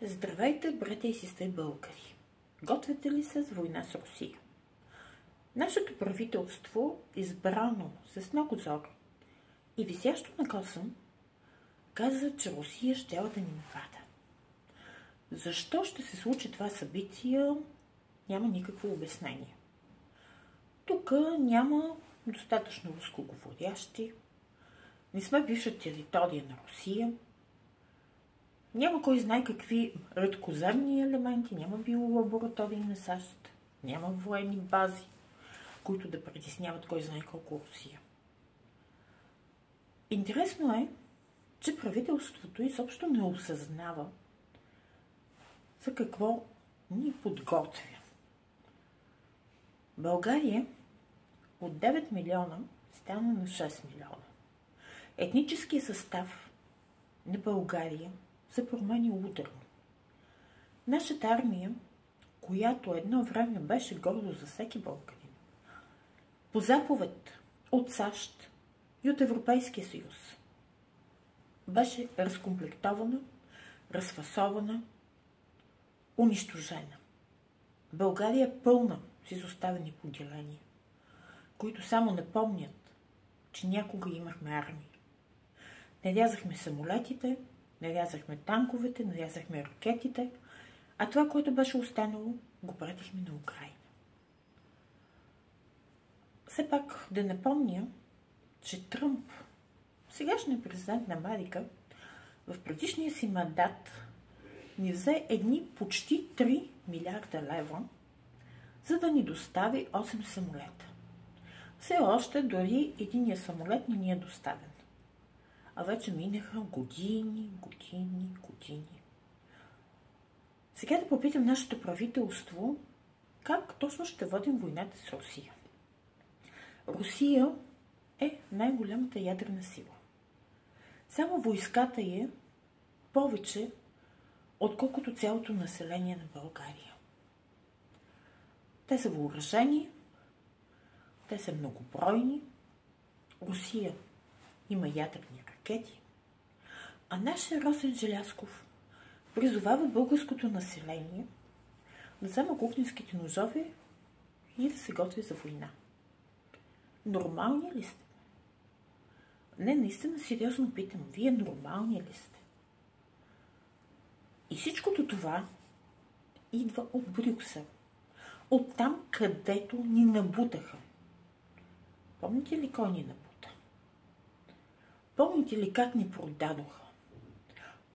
Здравейте, братя и сестри българи! Готвите ли се с война с Русия? Нашето правителство, избрано с много зор и висящо на косъм, каза, че Русия щяла да ни напада. Защо ще се случи това събитие, няма никакво обяснение. Тук няма достатъчно рускоговорящи, не сме бивша територия на Русия, няма кой знае какви редкоземни елементи, няма биолаборатории на САЩ, няма военни бази, които да притесняват кой знае колко Русия. Интересно е, че правителството изобщо не осъзнава за какво ни подготвя. България от 9 милиона стана на 6 милиона. Етническият състав на България се промени ударно. Нашата армия, която едно време беше гордо за всеки българин, по заповед от САЩ и от Европейския съюз, беше разкомплектована, разфасована, унищожена. България е пълна с изоставени поделения, които само напомнят, че някога имахме армия. Нарязахме самолетите, нарязахме танковете, нарязахме ракетите, а това, което беше останало, го пратихме на Украйна. Все пак да напомня, че Тръмп, сегашният президент на Америка, в предишния си мандат ни взе едни почти 3 милиарда лева, за да ни достави 8 самолета. Все още дори единия самолет не ни е доставен. А вече минаха години. Сега да попитам нашето правителство, как точно ще водим войната с Русия. Русия е най-голямата ядрена сила. Само войската е повече, отколкото цялото население на България. Те са въоръжени, те са многобройни. Русия има ядрени ракети, а нашия Росен Желязков призовава българското население да взема кухненските ножове и да се готви за война. Нормални ли сте? Не, наистина сериозно питам, вие нормални ли сте? И всичкото това идва от Брюксел, от там, където ни набутаха. Помните ли кой ни набута? Помните ли как ни продадоха?